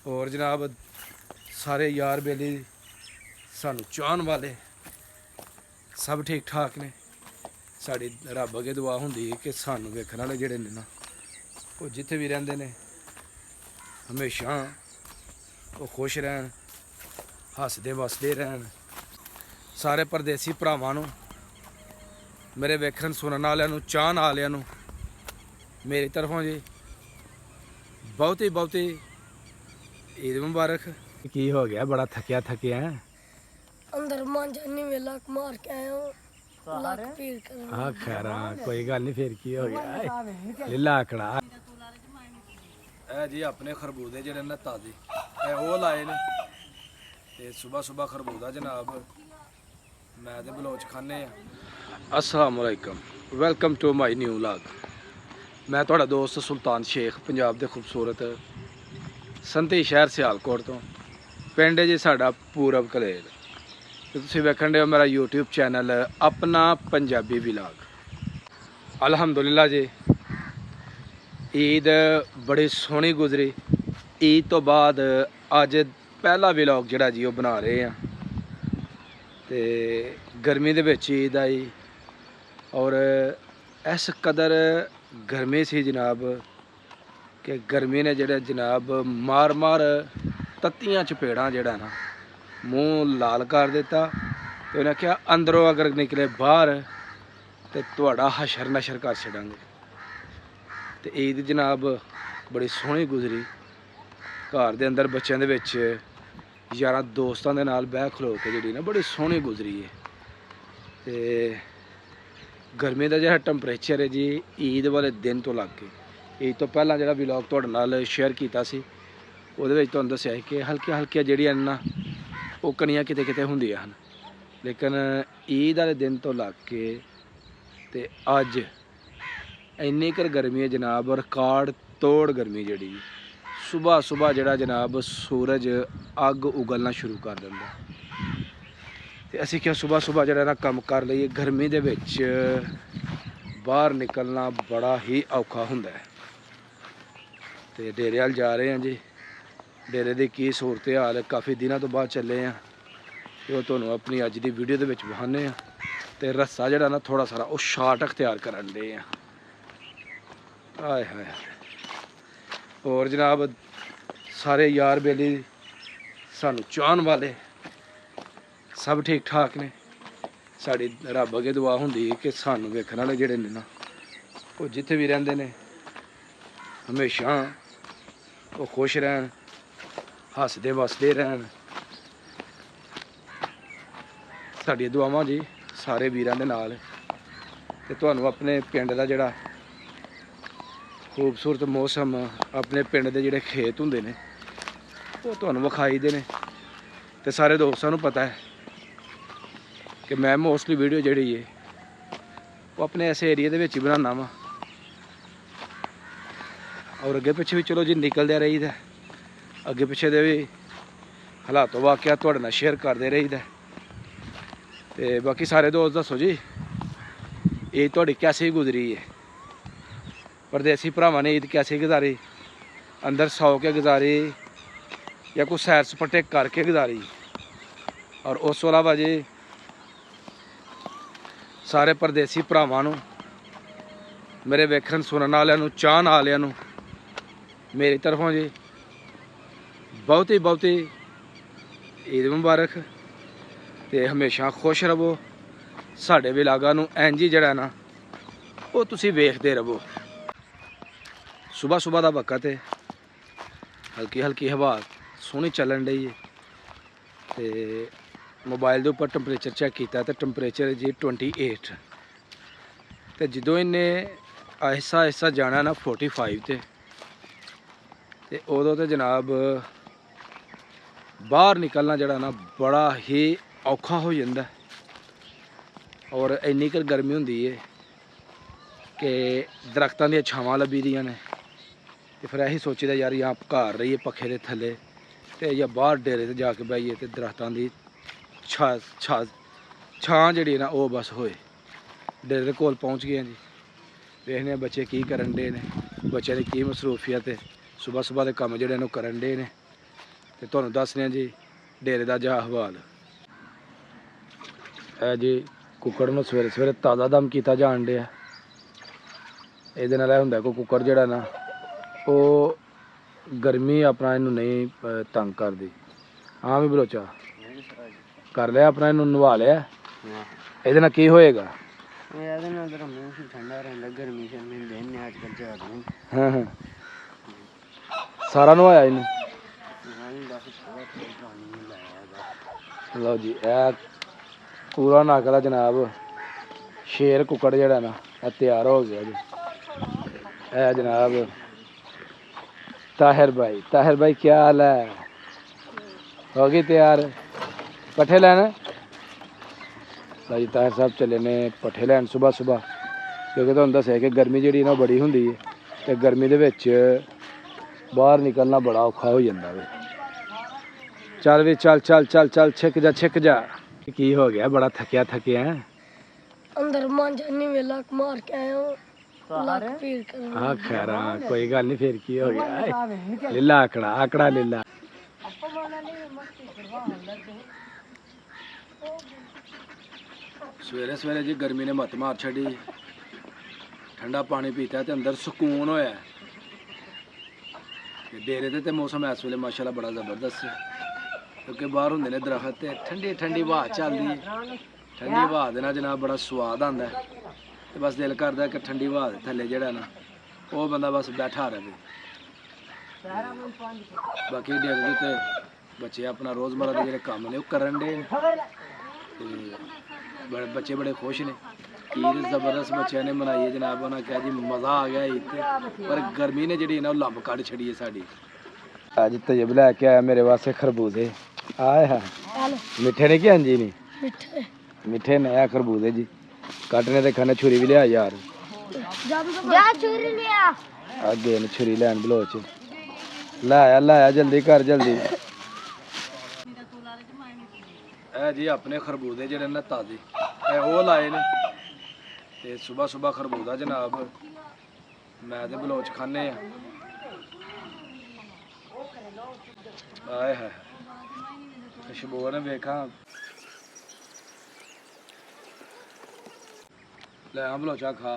और जनाब सारे यार बेली सानू चाहन वाले सब ठीक ठाक ने। साड़ी रब अगे दुआ होंदी कि सानू वेखण वाले जिहड़े ने ना वो जिथे भी रहिंदे ने हमेशा वो खुश रहन, हसदे वसदे रहन। सारे परदेसी भरावां नू, मेरे वेखण सुनन वालियां नू, चाहन वालियां नू मेरी तरफों जी बहुत ही ईद मुबारक। की हो गया, बड़ा थकिया थकिया है? अंदर मांझानी वेला मार के आया हूँ, लाख पीर कर। हाँ खैर, कोई गल नहीं, फिर की हो गया लीला आकड़ा जी। अपने खरबूजे जेह्ड़े ने ताजे वो लाए ने ते सुबह सुबह खरबूजा जनाब मैं ते बलोच खाने आ। अस्सलाम वालेकुम, welcome to my new vlog. मैं तुहाड़ा दोस्त सुल्तान शेख, पंजाब के खूबसूरत संती शहर सियालकोट तो। पिंड है जी साडा पूरब कलेर ते तुसीं वेखण दे मेरा यूट्यूब चैनल अपना पंजाबी व्लॉग। अल्हम्दुलिल्लाह जी, ईद बड़ी सोहनी गुजरी। ईद तो बाद अज पहला व्लॉग जिहड़ा जी वो बना रहे हैं ते गर्मी दे विच ईद आई और इस कदर गर्मी सी जनाब कि गर्मी ने जेह्ड़े जनाब मार मार तत्तियां चपेड़ां जेह्ड़ा ना मूँह लाल कर दिता ते उन्हें आखेआ अंदरों अगर निकले बाहर ते तुहाड़ा हशर नशर कर छड़ांगे। ते ईद जनाब बड़ी सोहनी गुजरी। घर दे अंदर बच्चों दे विच यारां दोस्तां दे नाल बैह खलो के जेह्ड़ी ना बड़ी सोहनी गुजरी है। ते गर्मी का जो टैंपरेचर है जी ईद वाले दिन तो लग के ईद तो पहला जो व्लॉग तुहाडे नाल शेयर किया सी उहदे विच तुहानूं दस्सिया कि हल्कियां हल्कियां जिहड़ियां ना वो कणियां किते किते हुंदियां हन, लेकिन ईद वाले दिन तो लग के ते अज इन्नी कर गर्मी है जनाब, रिकॉर्ड तोड़ गर्मी जिहड़ी सुबह सुबह जिहड़ा जनाब सूरज अग उगलना शुरू कर दिंदा ते असीं क्या सुबह सुबह जिहड़ा ना कम कर लईए। गर्मी दे विच बाहर निकलना बड़ा ही औखा हुंदा है ते डेरे अल जा रहे हैं जी। डेरे दी की सूरत हाल है, काफ़ी दिनों तो बाद चले हैं ते वो तुहानूं अपनी अज दी वीडियो दे विच विखाने आ ते रस्सा जिहड़ा ना थोड़ा सारा वो शार्ट अख्तियार करन दे आ। हाय हाय और जनाब सारे यार बेली सानू चाहन वाले सब ठीक ठाक ने। साड़ी रब अगे दुआ होंदी कि सानू वेखण वाले जिहड़े ने ना वो जिथे भी रहिंदे ने हमेशा वो खुश रहन, हसदे वसदे रहन। साडियां दुआवां जी सारे वीरां दे नाल ते तुहानूं अपने पिंड दा जिहड़ा खूबसूरत मौसम, अपने पिंड दे जिहड़े खेत हुंदे ने वो तुहानूं विखाई दे ने ते सारे दोस्तां नूं पता है कि मैं मोस्टली वीडियो जिहड़ी है वो अपने ऐसे एरिए दे विच ही बनाना वा और अगे पिछे भी चलो जी निकलदे रहीदा, अगे पिछे दे भी हालात वाकया तुहाडे नाल शेयर करदे रहीदा। ते बाकी सारे दोस्त दस्सो जी ईद तुहाडी कैसी गुजरी है? परदेसी भरावां ने ईद कैसी गुजारी? अंदर सौ के गुजारी या कुछ सैर सपाटे करके गुजारी? और उस तो अलावा जी सारे परदेसी भरावां नूं, मेरे वेखण सुनन वालियां नूं, चाहन वालियां नूं मेरी तरफों जी बहुत ही ईद मुबारक ते हमेशा खुश रवो। साडे व्लॉगां नूं इंज ही जिहड़ा ना वो तुसीं वेखदे रवो। सुबह सुबह का वक्त है, हल्की हल्की हवा सोहनी चलन डई है ते मोबाइल के उपर टैंपरेचर चैक किया तो टैंपरेचर जी 28 ते जदों इन्हें आहिस्ता आहिस्ता जाना ना 45 ते उदों तो जनाब बाहर निकलना जड़ा ना बड़ा ही औखा हो जाता है। और इन्नी कर गर्मी होंदी है कि दरख्तों दी छावां लभी दियां ने ते फिर यही सोचीदा यार यहाँ घर रहिए पखे दे थल्ले ते या बाहर डेरे ते जाके बेहिए ते दरख्तों दी छां जिहड़ी ना वो बस होए। डेरे दे कोल पहुँच गए जी, देखने बच्चे की करन डे ने, बच्चों की मसरूफियत है, सुबह सुबह के काम जिहड़े ने करन डे ने ਤੇ ਤੁਹਾਨੂੰ ਦੱਸਦੇ ਹਾਂ ਜੀ ਡੇਰੇ ਦਾ ਜਾ ਹਵਾਲ। ਇਹ ਜੀ ਕੁੱਕੜ ਨੂੰ ਸਵੇਰੇ ਸਵੇਰੇ ਤਾਜ਼ਾ ਦਮ ਕੀਤਾ ਜਾਣ ਡਿਆ। ਇਹਦੇ ਨਾਲ ਇਹ ਹੁੰਦਾ ਕੋਈ ਕੁੱਕੜ ਜਿਹੜਾ ਨਾ ਉਹ ਗਰਮੀ ਆਪਣਾ ਇਹਨੂੰ ਨਹੀਂ ਤੰਗ ਕਰਦੀ। ਹਾਂ ਵੀ ਬਲੋਚਾ ਕਰ ਲਿਆ ਆਪਣਾ, ਇਹਨੂੰ ਨਵਾ ਲਿਆ। ਇਹਦੇ ਨਾਲ ਕੀ ਹੋਏਗਾ? ਇਹਦੇ ਨਾਲ ਤਾਂ ਮੂੰਹ ਠੰਡਾ ਰਹਿੰਦਾ, ਗਰਮੀ ਸ਼ਰਮੀ ਦਿਨ ਨੇ ਅੱਜ ਕੱਲ੍ਹ ਜ਼ਿਆਦਾ ਨਹੀਂ। ਹਾਂ ਸਾਰਾ ਨਵਾਇਆ ਇਹਨੂੰ। ਲਓ ਜੀ ਇਹ ਪੂਰਾ ਨੱਕ ਦਾ ਜਨਾਬ ਸ਼ੇਰ ਕੁੱਕੜ ਜਿਹੜਾ ਨਾ ਇਹ ਤਿਆਰ ਹੋ ਗਿਆ ਜੀ। ਇਹ ਜਨਾਬ ਤਾਹਿਰ भाई क्या हाल है? हो गई तैयार पट्ठे लैन? जी ताहिर साहब चले ने पट्ठे लैन सुबह सुबह, क्योंकि तुहानूं दस्सिया कि गर्मी जिहड़ी ना बड़ी हुंदी है ते गर्मी दे विच बाहर निकलना बड़ा औखा हो जांदा वे। चल वे चल चल चल चल छिक जा। की हो गया? बड़ा थकिया है। अंदर मांझा नहीं वेला मार के आया हूँ। लक पीर कर हाँ खैर कोई गल नहीं, फिर की हो गया? लीला आकड़ा लीला। सवेरे सवेरे जी गर्मी ने मत मार छड़ी। ठंडा पानी पीता ते अंदर सुकून होया। डेरे ते मौसम इस वेले माशाल्लाह बड़ा जबरदस्त है, क्योंकि बाहर होंदे ने दरख्त ते ठंडी ठंडी हवा चलदी है। ठंडी हवा दे नाल जनाब बड़ा स्वाद आंदा है ते बस दिल करदा कि ठंडी हवा दे थल्ले जेहड़ा ना वो बंदा बस बैठा रहे। बाकी डेरे दे ते बच्चे अपना रोज़मर्रा के जेहड़े कम्म ने वो करन दे ते बच्चे बड़े खुश ने। ईद जबरदस्त बच्चों ने मनाई है जनाब। उन्हें कहा जी मज़ा आ गया ईद ते, पर गर्मी ने जी ना लंब कड़ छड़ी है साड़ी। अज तजब लैके आया मेरे वास्ते खरबूजे। आए है मिठे ने कि अंजी नहीं? मिठे नया खरबूजे जी। काटने ते खाने छुरी भी लिया यार। अगे न छुरी लैन बलोच लाया जल्दी कर जल्दी। जी अपने खरबूजे जेहड़े ना ताजे वो लाए ने ते सुबह सुबह खरबूजा जनाब मैं ते बलोच खाने आए है खुशबू ने वेखा ले बलोचा खा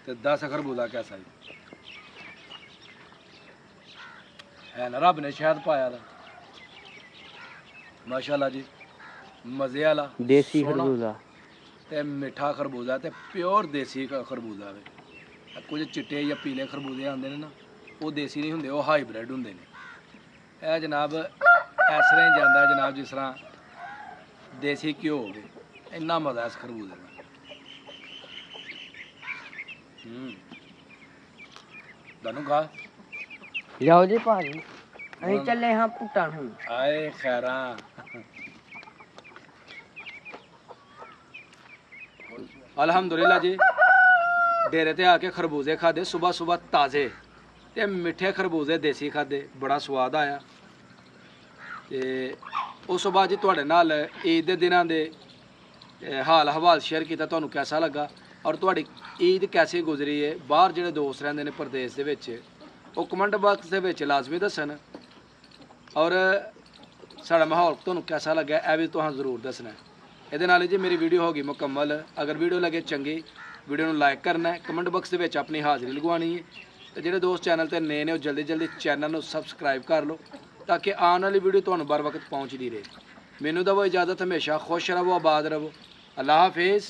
ते 10 खरबूजा कैसा है ना रब ने शहद पाया था माशाल्लाह जी। मजे वाला देसी खरबूजा ते मिठा खरबूजा ते प्योर देसी खरबूजा वे। कुछ चिट्टे या पीले खरबूजे आंदे ने ना वो देसी नहीं हुंदे, वो हाईब्रिड हुंदे ने। यह जनाब इस तरह ही जांदा जनाब जिस तरह देसी घ्यो होवे। इन्ना मजा इस खरबूजे का। दानू खा जाओ जी भाजी ਅਸੀਂ ਚੱਲੇ ਹਾਂ ਪੁੱਟਾਂ ਹੁਣ। आए खैरा अल्हम्दुलिल्लाह जी डेरे ते आके खरबूजे खादे सुबह सुबह ताज़े ते मिठे खरबूजे देसी खादे, बड़ा स्वाद आया। ते उस तो बाद जी तुहाडे नाल ईद दे दिनां दे हाल हवाल शेयर किया। तुहानूं कैसा लगा और तुहाडी ईद कैसी गुजरी है? बाहर जिहड़े दोस्त रहिंदे ने प्रदेश दे विच वो कमेंट बॉक्स दे विच लाजमी दस्सन और साड़ा माहौल तुहानूं कैसा लगा यह भी तुहां जरूर दसना है। ਇਹਦੇ ਨਾਲ ਜੀ मेरी वीडियो होगी मुकम्मल। अगर वीडियो लगे चंगी वीडियो ਨੂੰ ਲਾਈਕ ਕਰਨਾ है, कमेंट बॉक्स ਦੇ ਵਿੱਚ ਆਪਣੀ ਹਾਜ਼ਰੀ ਲਗਵਾਉਣੀ है ਤੇ ਜਿਹੜੇ ਦੋਸਤ ਚੈਨਲ ਤੇ ਨਏ ਨੇ ਉਹ ਜਲਦੀ ਜਲਦੀ ਚੈਨਲ ਨੂੰ ਸਬਸਕ੍ਰਾਈਬ ਕਰ ਲਓ ਤਾਂ ਕਿ ਆਉਣ ਵਾਲੀ ਵੀਡੀਓ ਤੁਹਾਨੂੰ बर वक्त ਪਹੁੰਚਦੀ ਰਹੇ। ਮੈਨੂੰ ਦਵੋ ਇਜਾਜ਼ਤ, ਹਮੇਸ਼ਾ ਖੁਸ਼ ਰਹੋ, ਆਬਾਦ ਰਹੋ। ਅੱਲਾਹ ਹਾਫਿਜ਼।